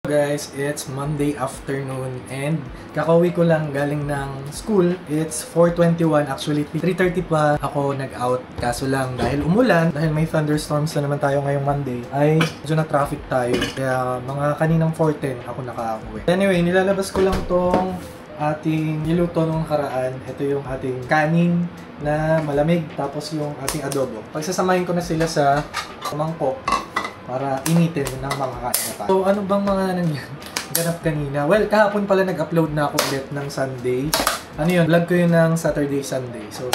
Guys, it's Monday afternoon and kakauwi ko lang galing ng school. It's 4:21, actually 3:30 pa ako nag-out. Kaso lang dahil umulan, dahil may thunderstorms na naman tayo ngayong Monday, ay medyo na traffic tayo. Kaya mga kaninang 4:10 ako nakauwi. Anyway, nilalabas ko lang tong ating niluto nung karaan. Ito yung ating kanin na malamig, tapos yung ating adobo. Pagsasamahin ko na sila sa mangkok para initin ng mga kain na. So, ano bang mga ganap kanina? Well, kahapon pala nag-upload na ako ulit ng Sunday. Ano yun? Vlog ko yun ng Saturday, Sunday. So,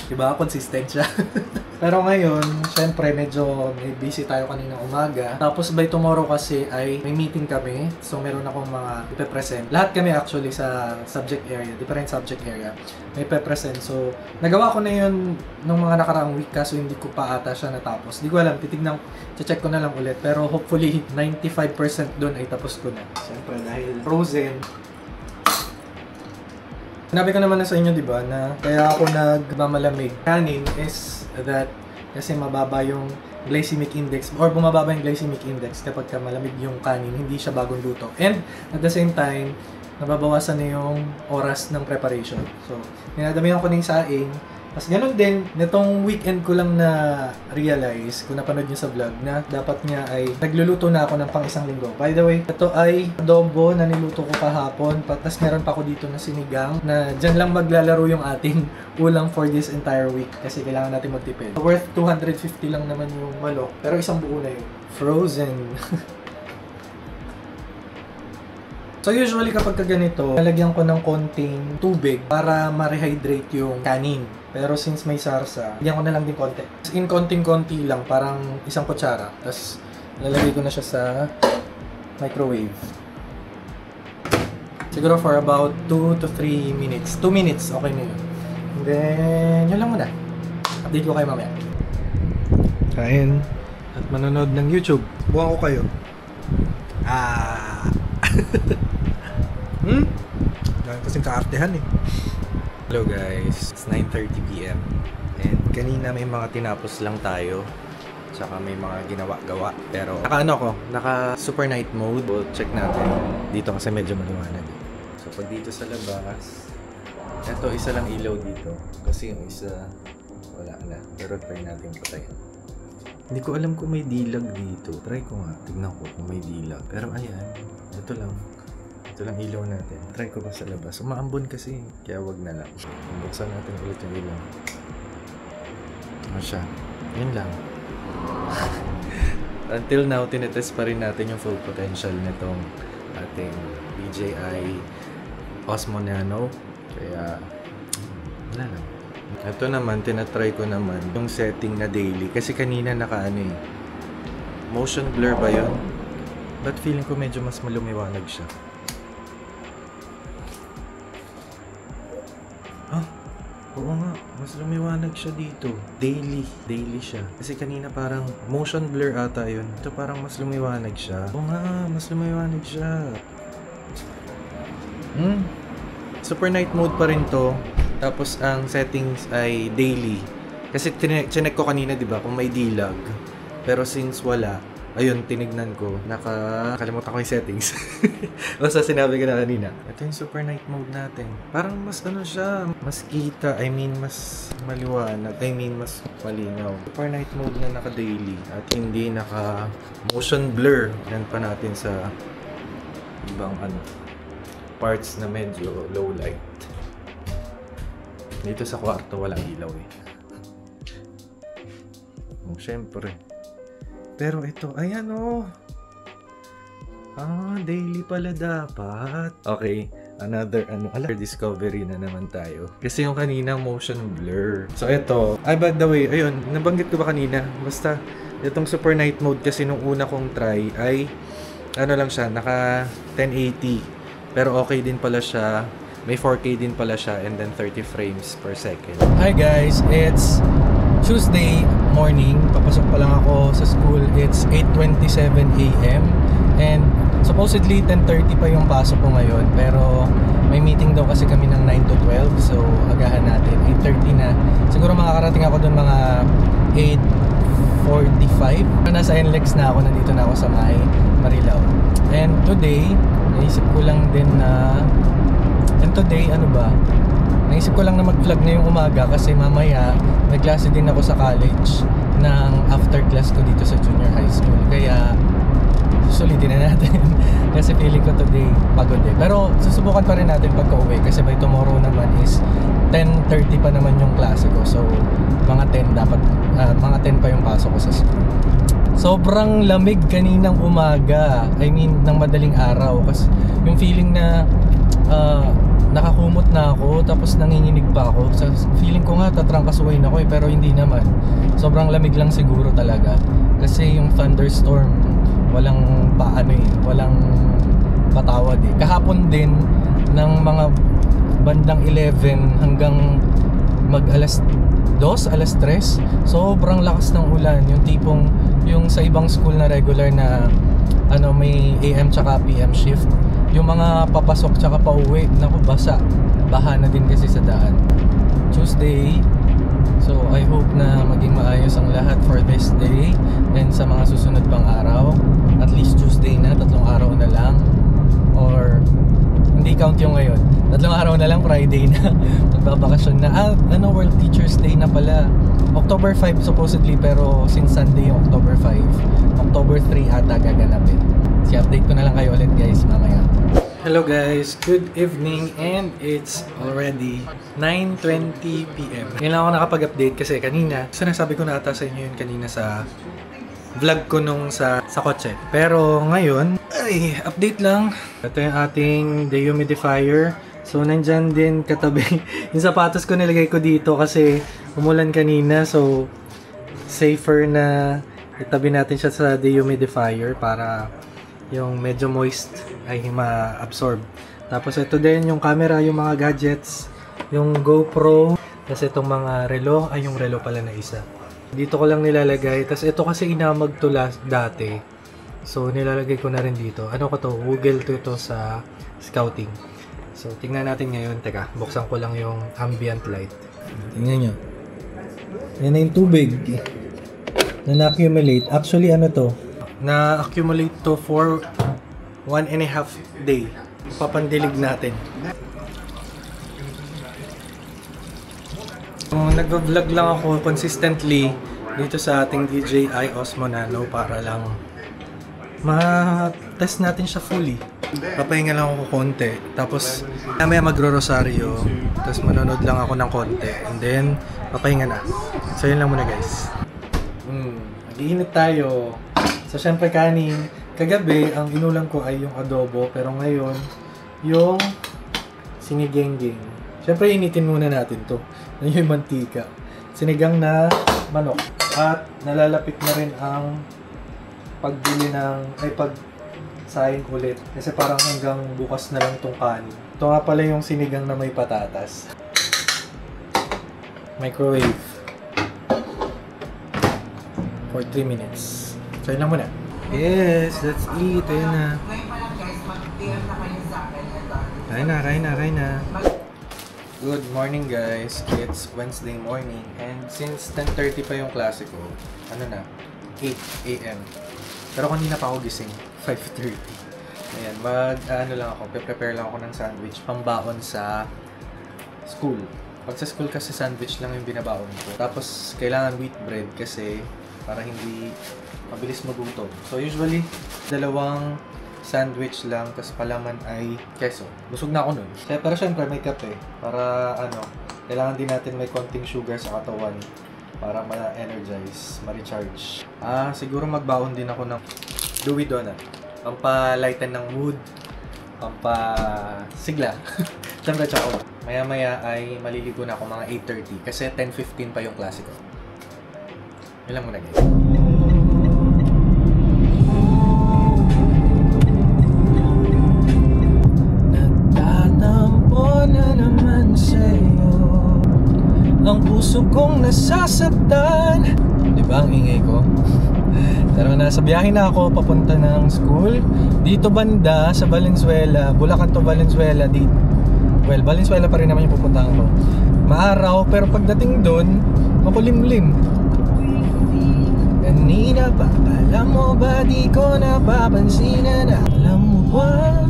diba? Consistent siya. Pero ngayon, syempre, medyo may busy tayo kaninang umaga. Tapos by tomorrow kasi ay may meeting kami. So, meron akong mga ipe-present. Lahat kami actually sa subject area, different subject area. May ipe-present. So, nagawa ko na yun nung mga nakaraang week kaso hindi ko pa ata siya natapos. Hindi ko alam, check ko na lang ulit. Pero hopefully, 95% doon ay tapos ko na. Syempre, dahil frozen. Sinabi ko naman na sa inyo, di ba, na kaya ako nagmamalamig. Kanin is that kasi mababa yung glycemic index or bumababa yung glycemic index kapag ka malamig yung kanin, hindi siya bagong luto. And at the same time, nababawasan na yung oras ng preparation. So, dinadamihan ko na yung saing. Tapos ganun din, nitong weekend ko lang na realize, kung napanood nyo sa vlog, na dapat nga ay nagluluto na ako ng pang isang linggo. By the way, ito ay adobo na niluto ko kahapon. Tapos meron pa ako dito na sinigang na dyan lang maglalaro yung ating ulam for this entire week kasi kailangan natin magtipid. Worth 250 lang naman yung manok, pero isang buo na yun. Frozen. So usually kapag ganito, lalagyan ko ng konting tubig para ma-rehydrate yung kanin. Pero since may sarsa, lagyan ko na lang din konti. In konting-konti lang, parang isang kutsara. Tapos lalagay ko na siya sa microwave. Siguro for about 2 to 3 minutes. 2 minutes, okay na yun. And then, yun lang muna. Update ko kayo mamaya. Kain at manonood ng YouTube. Buwan ko kayo. Dahil kasing kaartehan eh. Hello guys, it's 9:30 PM and kanina may mga tinapos lang tayo tsaka may mga ginawa-gawa pero naka super night mode. So, check natin dito kasi medyo maliwanag. So pag dito sa labas, eto isa lang ilaw dito kasi yung isa wala na, pero try natin patayin. Hindi ko alam kung may dilag dito. Try ko nga, tignan ko kung may dilag. Pero ayan, ito lang ilaw natin. Try ko ba sa labas? Umaambon kasi, kaya wag na lang. Buksan natin ulit yung ilaw. Ano siya? Yun lang. Until now, tinetest pa rin natin yung full potential nitong ating DJI Osmo Nano. Kaya, wala lang. Ito naman, tinatry ko naman yung setting na daily. Kasi kanina motion blur ba yun? But feeling ko medyo mas malumiwanag siya. Oo nga, mas lumiwanag siya dito. Daily siya. Kasi kanina parang motion blur ata yun. Ito parang mas lumiwanag siya. Oo nga, mas lumiwanag siya. Super night mode pa rin to. Tapos ang settings ay daily. Kasi chinek ko kanina, di ba, kung may dilag. Pero since wala, ayun, tinignan ko. Nakalimutan ko yung settings. Basta sinabi ko na kanina. Ito yung super night mode natin. Parang mas siya, mas kita. Mas maliwanag. Mas malinaw. Super night mode na naka-daily. At hindi naka-motion blur. Yan pa natin sa ibang parts na medyo low light. Dito sa kwarto walang ilaw eh. Syempre. Pero ito, ayan o. Daily pala dapat. Okay, another discovery na naman tayo. Kasi yung kanina motion blur. So ito, by the way, ayun, nabanggit ko ba kanina? Basta, itong super night mode kasi nung una kong try ay, lang siya, naka 1080. Pero okay din pala siya. May 4K din pala siya and then 30 frames per second. Hi guys, it's Tuesday morning. Papasok pa lang ako sa school. It's 8:27 AM and supposedly 10:30 pa yung pasok ko ngayon, pero may meeting daw kasi kami ng 9 to 12, so agahan natin. 8:30 na. Siguro makakarating ako doon mga 8:45. Nasa NLEX na ako, nandito na ako sa Marilao. And today, naisip ko lang din na naisip ko lang na mag-vlog ngayong umaga kasi mamaya nagklase din ako sa college ng after class ko dito sa junior high school. Kaya susulitin na natin kasi feeling ko today pagod eh. Pero susubukan pa rin natin pagka-uwi kasi by tomorrow naman is 10:30 pa naman yung klase ko. So mga 10 dapat, mga 10 pa yung pasok ko sa school. Sobrang lamig kaninang umaga, I mean ng madaling araw, kasi yung feeling na nakakumot na ako tapos nanginginig pa ako. So, feeling ko nga tatrangkasuhin ako eh, pero hindi naman. Sobrang lamig lang siguro talaga kasi yung thunderstorm walang walang patawad eh. Kahapon din ng mga bandang 11 hanggang mag alas 2, alas 3, sobrang lakas ng ulan. Yung tipong yung sa ibang school na regular na may AM tsaka PM shift, yung mga papasok tsaka pauwi, naku, baha na din kasi sa daan. Tuesday, so I hope na maging maayos ang lahat for this day and sa mga susunod pang araw. At least Tuesday na, 3 araw na lang, or hindi count yung ngayon, 3 araw na lang, Friday na. Magbabakasyon na. World Teachers Day na pala, October 5 supposedly, pero since Sunday yung October 5, October 3 ata gaganapin. Si-update ko na lang kayo ulit guys mamaya. Hello guys, good evening, and it's already 9:20 PM. Ngayon lang ako nakapag-update kasi kanina, sinasabi ko na ata sa inyo yun kanina sa vlog ko nung sa kotse. Pero ngayon, update lang. Ito yung ating dehumidifier. So nandyan din katabi yung sapatos ko, nilagay ko dito kasi umulan kanina. So safer na itabi natin siya sa dehumidifier para yung medyo moist ay ma-absorb. Tapos ito din yung camera, yung mga gadgets, yung GoPro, kasi itong mga relo, yung relo pala na isa. Dito ko lang nilalagay. Tapos ito kasi inamag to dati. So nilalagay ko na rin dito. Ano ko to? Google to ito sa scouting. So tingnan natin ngayon. Teka, buksan ko lang yung ambient light. Tingnan nyo. Yan na yung tubig na na-accumulate. Actually ano to? Na-accumulate to for 1.5 day. Papandilig natin. Nag-vlog lang ako consistently dito sa ating DJI Osmo Nano para lang ma-test natin siya fully. Papahinga lang ako konti, tapos mamaya magro-rosaryo, tapos manonood lang ako ng konti, and then papahinga na. So yun lang muna guys. Nag-iinit tayo. So syempre kagabi ang inulam ko ay yung adobo, pero ngayon yung sinigengging. Syempre initin muna natin to. Yung mantika. Sinigang na manok. At nalalapit na rin ang pagbili pagsaing ulit. Kasi parang hanggang bukas na lang tong kanin. Ito nga pala yung sinigang na may patatas. Microwave. For 3 minutes. So yun lang muna. Yes, let's eat. Ayun na. Kain na. Good morning guys. It's Wednesday morning. And since 10:30 pa yung klase ko, 8 AM. Pero kanina pa ako gising. 5:30. Ayan, prepare lang ako ng sandwich. Pambaon sa school. Pag sa school kasi sandwich lang yung binabaon ko. Tapos kailangan wheat bread kasi para hindi mabilis magutom. So usually, 2 sandwich lang, tapos palaman ay keso. Busog na ako nun. Pero syempre may kape para kailangan din natin may konting sugar sa katawan para ma-energize, ma-recharge. Siguro magbaon din ako ng Louis Donut. Pampalighten ng mood, pampasigla. Syempre tsaka maya-maya ay maliligo na ako mga 8:30 kasi 10:15 pa yung klase ko. Yun lang muna guys. Ang puso kong nasasaktan. Diba ang ingay ko? Pero nasa biyahe na ako papunta ng school. Dito banda sa Valenzuela, Bulacan to Valenzuela. Well, Valenzuela pa rin naman yung pupuntahan ko. Maaraw, pero pagdating doon, makulimlim. Kanina ba, alam mo ba di ko napapansin na alam mo dalawa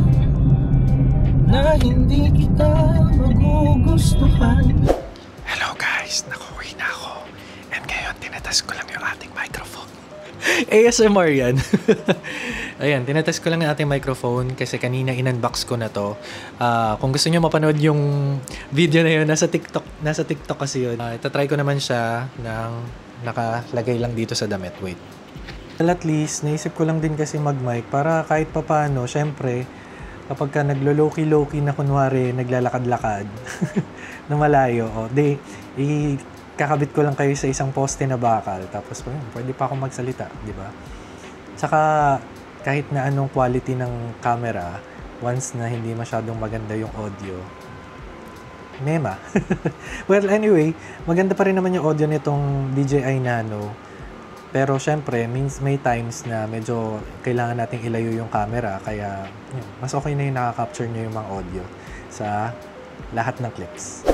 na hindi kita magugustuhan. Hello guys, nakuwi na ako. And ngayon, tinatest ko lang yung ating microphone. ASMR yan. Ayan, tinatest ko lang yung ating microphone kasi kanina in-unbox ko na to. Kung gusto nyo mapanood yung video na yun, nasa TikTok kasi yun. Itatry ko naman siya ng nakalagay lang dito sa damit. Wait. Well, at least, naisip ko lang din kasi mag-mic para kahit papano, syempre, kapag ka naglo-low-key na kunwari, naglalakad-lakad na malayo, kakabit ko lang kayo sa isang poste na bakal. Tapos, pwede pa akong magsalita, di ba? Tsaka, kahit na anong quality ng camera, once na hindi masyadong maganda yung audio, mema. Well, anyway, maganda pa rin naman yung audio nitong DJI Nano. Pero syempre, may times na medyo kailangan nating ilayo yung camera. Kaya, mas okay na yung nakaka-capture nyo yung mga audio sa lahat ng clips.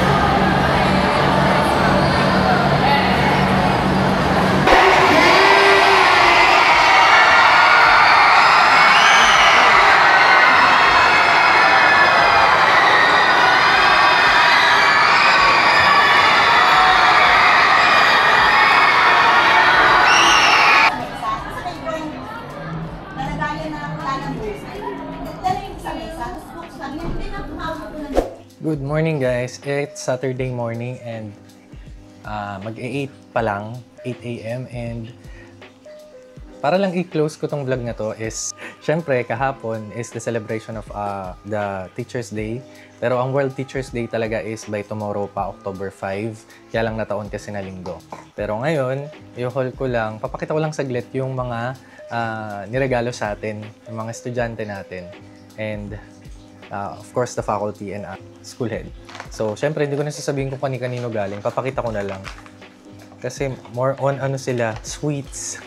Good morning guys! It's Saturday morning and mag-8 pa lang, 8 a.m. and para lang i-close ko tong vlog na to is syempre kahapon is the celebration of the Teacher's Day, pero ang World Teacher's Day talaga is by tomorrow pa, October 5, kaya lang nataon kasi na linggo. Pero ngayon, i-haul ko lang, papakita ko lang saglit yung mga niregalo sa atin, yung mga estudyante natin and of course, the faculty and school head. So, syempre, hindi ko na sasabihin kung kani-kanino galing. Papakita ko na lang. Kasi more on sila, sweets.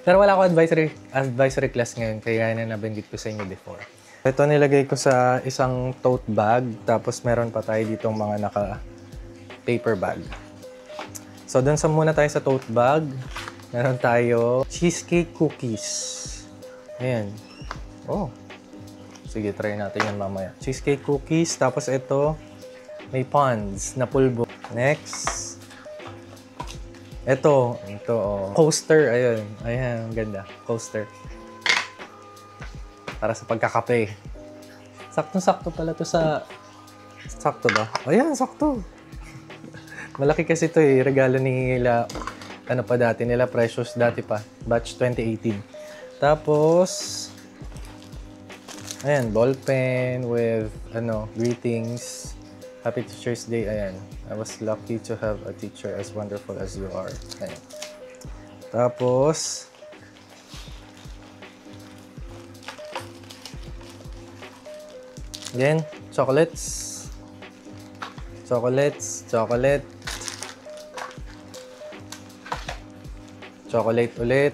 Pero wala ko advisory class ngayon, kaya na nabanggit ko sa inyo before. Ito nilagay ko sa isang tote bag, tapos meron pa tayo ditong mga naka-paper bag. So, dun sa muna tayo sa tote bag, meron tayo cheesecake cookies. Ayan. Oh. Sige, try natin yan mamaya. Cheesecake cookies. Tapos ito, may Pond's na pulbo. Next. Ito. Coaster. Ayun. Ayan, ang ganda. Coaster. Para sa pagkakape. Saktong-sakto pala to sa... Sakto ba? Ayan, sakto. Malaki kasi ito eh. Regalo nila... Ano pa dati? Nila Precious dati pa. Batch 2018. Tapos... Ayan, ball pen with, greetings. Happy Teacher's Day. Ayan. I was lucky to have a teacher as wonderful as you are. Ayan. Tapos, again, chocolates. Chocolate ulit.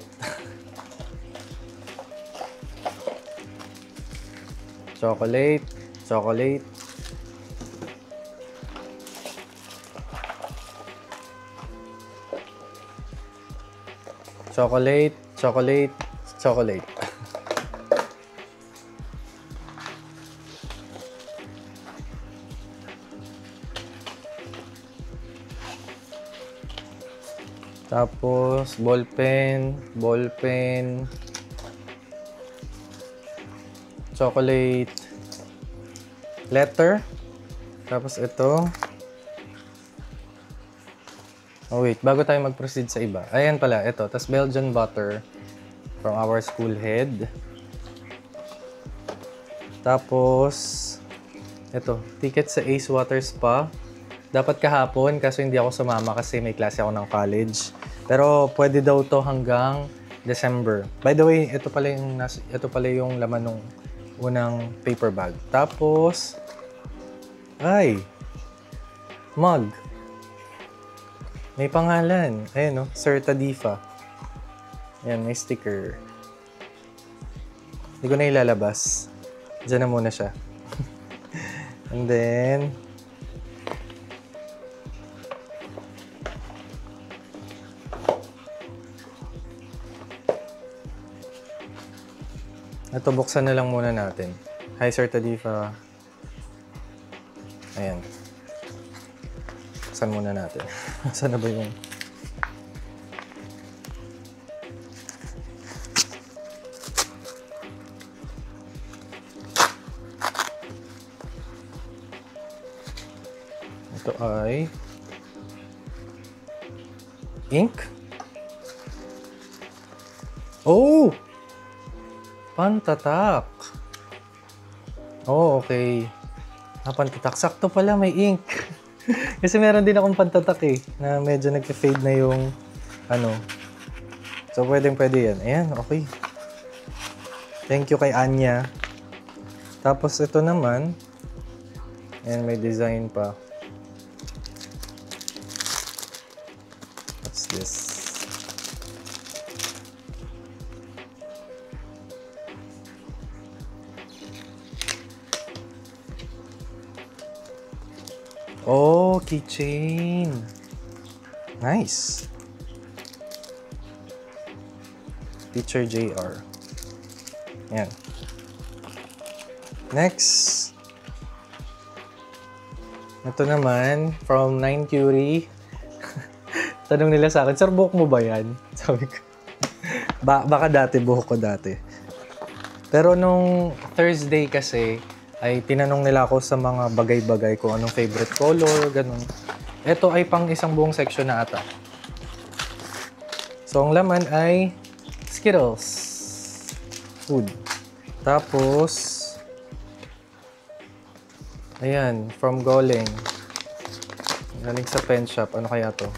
Chocolate. Tapos, ball pen. Chocolate. Letter. Tapos ito. Oh wait, bago tayo mag-proceed sa iba. Ayan pala, ito. Tapos Belgian butter from our school head. Tapos, ito. Ticket sa Ace Water Spa. Dapat kahapon, kaso hindi ako sumama kasi may klase ako ng college. Pero pwede daw to hanggang December. By the way, ito pala yung laman ng unang paper bag. Tapos, mug. May pangalan. Ayan, no? Sir Tadifa. Ayan, may sticker. Hindi ko na ilalabas. Diyan na muna siya. And then, Ito, buksan na lang muna natin. Hi, Sir Tadifa. Ayan. Buksan muna natin. Saan na ba yung... Ito ay... ink? Oh! Pantatak. Oh, okay. Pantatak. Sakto pala, may ink. Kasi meron din akong pantatak eh, na medyo nag-fade na yung ano. So, pwede yan. Ayan, okay. Thank you kay Anya. Tapos, ito naman. Ayan, may design pa. What's this? Oh, keychain. Nice. Teacher JR. Yan. Next. Ito naman, from 9 Curie. Tanong nila sa akin, sir, buhok mo ba yan? Sabi ko. Baka dati, buhok ko dati. Pero nung Thursday kasi, ay tinanong nila ako sa mga bagay-bagay kung anong favorite color, ganun. Ito ay pang isang buong section na ata. So, ang laman ay Skittles. Food. Tapos, ayan, from Goleng. Galing sa pen shop. Ano kaya to?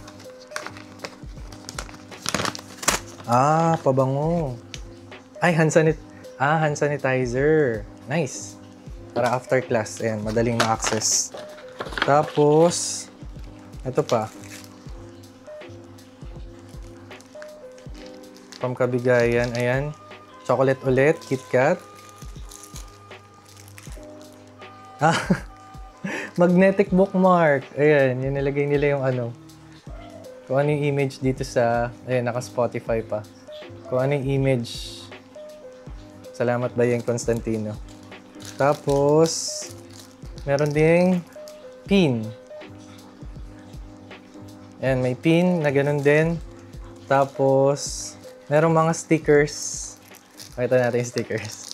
Ah, pabango. Ay, hand sanitizer. Nice. Para after class, ayan, madaling ma-access. Tapos, ito pa. From Kabigayan, ayan. Chocolate ulit, KitKat. Ah, magnetic bookmark. Ayan, yun nilagay nila yung ano. Kung ano yung image dito sa, ayan, naka-Spotify pa. Kung ano yung image. Salamat ba yung Constantino. Tapos, meron ding pin. Ayan, may pin na ganun din. Tapos, merong mga stickers. Pakita natin yung stickers.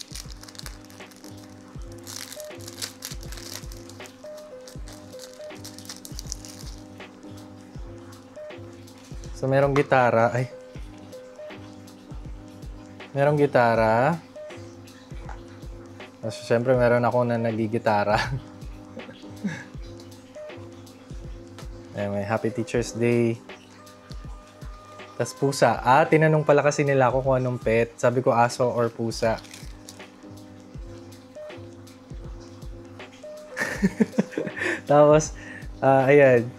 So, merong gitara. Ay. Merong gitara. So, syempre, meron ako na nagigitara. May Happy Teacher's Day. Tapos pusa. Tinanong pala kasi nila ako kung anong pet. Sabi ko aso or pusa. Tapos, ayan.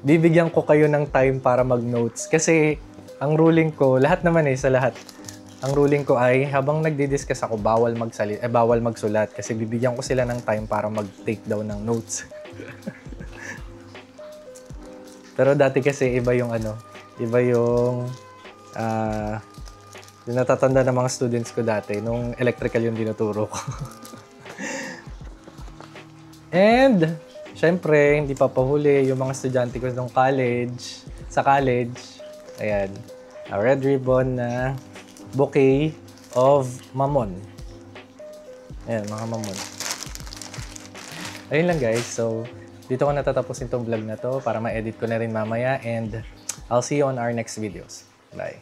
Bibigyan ko kayo ng time para mag-notes. Kasi, ang ruling ko, lahat naman sa lahat. Ang ruling ko ay, habang nagdi-discuss ako, bawal magsulat. Kasi bibigyan ko sila ng time para mag-take down ng notes. Pero dati kasi, iba yung yung natatanda ng mga students ko dati, nung electrical yung dinuturo ko. And, syempre, hindi pa pahuli yung mga estudyante ko sa college. Ayan, a red ribbon na bouquet of mamon. Ayan, mga mamon. Ayun lang guys. So, dito ko natatapos itong vlog na to para ma-edit ko na rin mamaya. And I'll see you on our next videos. Bye.